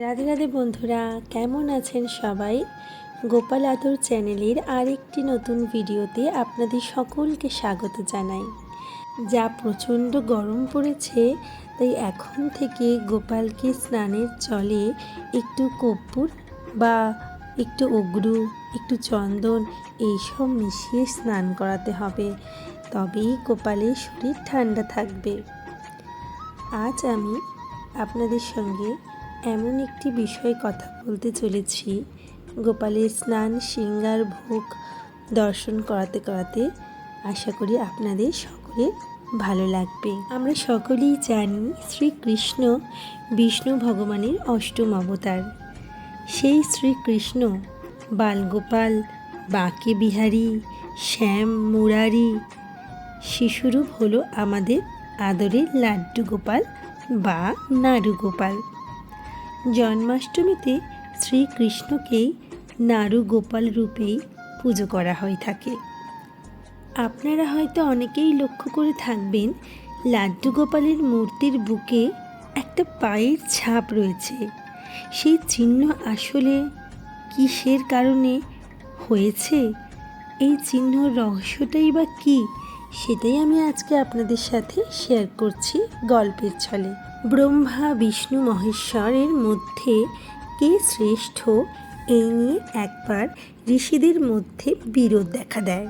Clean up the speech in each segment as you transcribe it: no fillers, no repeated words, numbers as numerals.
রাধে রাধে বন্ধুরা, কেমন আছেন সবাই? গোপাল আদর চ্যানেলের আরেকটি নতুন ভিডিওতে আপনাদের সকলকে স্বাগত জানাই। যা প্রচণ্ড গরম পড়েছে, তাই এখন থেকে গোপালকে স্নানের জলে একটু কর্পূর বা একটু অগ্রু, একটু চন্দন এইসব মিশিয়ে স্নান করাতে হবে, তবেই গোপালের শরীর ঠান্ডা থাকবে। আজ আমি আপনাদের সঙ্গে এমন একটি বিষয়ে কথা বলতে চলেছি, গোপালের স্নান শৃঙ্গার ভোগ দর্শন করাতে করাতে আশা করি আপনাদের সকলের ভালো লাগবে। আমরা সকলেই জানি শ্রীকৃষ্ণ বিষ্ণু ভগবানের অষ্টম অবতার। সেই শ্রীকৃষ্ণ বালগোপাল, বাঁকে বিহারী, শ্যাম মুরারি শিশুরূপ হলো আমাদের আদরের লাড্ডু গোপাল বা নাড়ু গোপাল। জন্মাষ্টমীতে শ্রীকৃষ্ণকেই নাড়ু গোপাল রূপেই পুজো করা হয়ে থাকে। আপনারা হয়তো অনেকেই লক্ষ্য করে থাকবেন, লাড্ডু গোপালের মূর্তির বুকে একটা পায়ের ছাপ রয়েছে। সেই চিহ্ন আসলে কিসের কারণে হয়েছে, এই চিহ্নর রহস্যটাই বা কী, সেটাই আমি আজকে আপনাদের সাথে শেয়ার করছি গল্পের ছলে। ব্রহ্মা বিষ্ণু মহেশ্বরের মধ্যে কে শ্রেষ্ঠ, এই নিয়ে একবার ঋষিদের মধ্যে বিরোধ দেখা দেয়,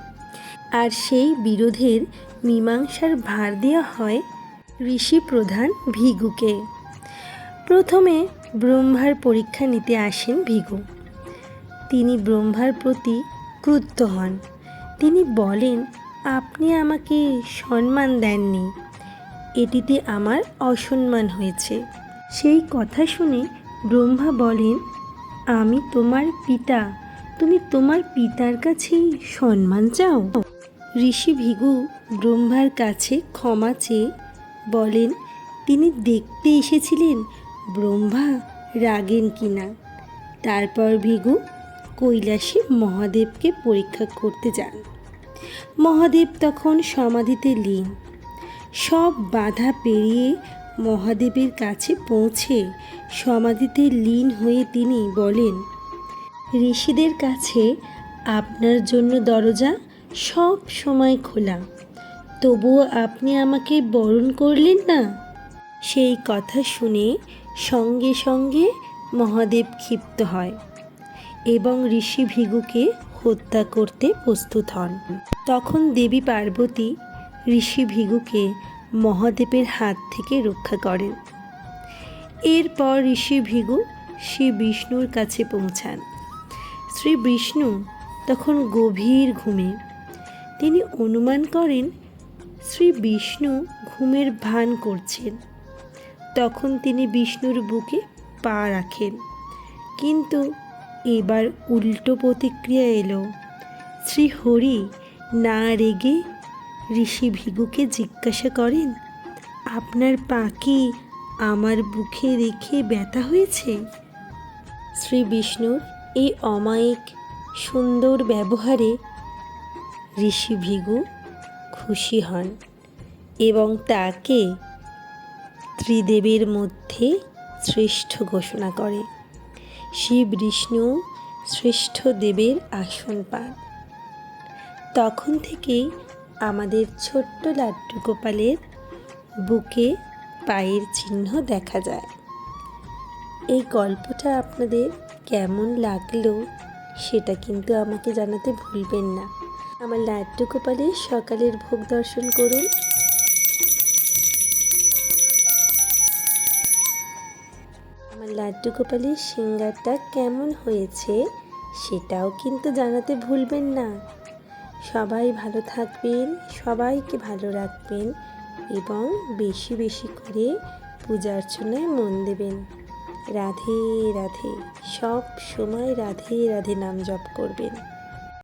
আর সেই বিরোধের মীমাংসার ভার দেওয়া হয় ঋষি প্রধান ভৃগুকে। প্রথমে ব্রহ্মার পরীক্ষা নিতে আসেন ভৃগু। তিনি ব্রহ্মার প্রতি ক্রুদ্ধ হন। তিনি বলেন, আপনি আমাকে সম্মান দেননি, এটিতে আমার অসম্মান হয়েছে। সেই কথা শুনে ব্রহ্মা বলেন, আমি তোমার পিতা, তুমি তোমার পিতার কাছেই সম্মান চাও? ঋষি ভৃগু ব্রহ্মার কাছে ক্ষমা চেয়ে বলেন, তিনি দেখতে এসেছিলেন ব্রহ্মা রাগেন কিনা। তারপর ভৃগু কৈলাসে মহাদেবকে পরীক্ষা করতে যান। মহাদেব তখন সমাধিতে লীন। সব বাধা পেরিয়ে মহাদেবের কাছে পৌঁছে সমাধিতে লীন হয়ে তিনি বলেন, ঋষিদের কাছে আপনার জন্য দরজা সব সময় খোলা, তবুও আপনি আমাকে বরণ করলেন না। সেই কথা শুনে সঙ্গে সঙ্গে মহাদেব ক্ষিপ্ত হয় এবং ঋষি ভৃগুকে হত্যা করতে প্রস্তুত হন। তখন দেবী পার্বতী ঋষি ভৃগুকে মহাদেবের হাত থেকে রক্ষা করেন। এরপর ঋষি ভৃগু শ্রী বিষ্ণুর কাছে পৌঁছান। শ্রী বিষ্ণু তখন গভীর ঘুমে। তিনি অনুমান করেন শ্রী বিষ্ণু ঘুমের ভান করছেন। তখন তিনি বিষ্ণুর বুকে পা রাখেন, কিন্তু এবার উল্টো প্রতিক্রিয়া এলো। শ্রীহরি না রেগে ঋষি ভৃগুকে জিজ্ঞাসা করেন, আপনার পা কি আমার বুকে রেখে ব্যথা হয়েছে? শ্রী বিষ্ণুর এই অমায়িক সুন্দর ব্যবহারে ঋষি ভৃগু খুশি হন এবং তাকে ত্রিদেবের মধ্যে শ্রেষ্ঠ ঘোষণা করে। শিব বিষ্ণু শ্রেষ্ঠ দেবের আসন পান। তখন থেকেই আমাদের ছোট্ট লাড্ডু গোপালের বুকে পায়ের চিহ্ন দেখা যায়। এই গল্পটা আপনাদের কেমন লাগলো সেটা কিন্তু আমাকে জানাতে ভুলবেন না। আমার লাড্ডু গোপালের সকালের ভোগ দর্শন করুন। আমার লাড্ডু গোপালের সিঙ্গারটা কেমন হয়েছে সেটাও কিন্তু জানাতে ভুলবেন না। সবাই ভালো থাকবেন, সবাইকে ভালো রাখবেন এবং বেশি বেশি করে পূজা অর্চনায় মন দেবেন। রাধে রাধে, সব সময় রাধে রাধে নাম জপ করবেন।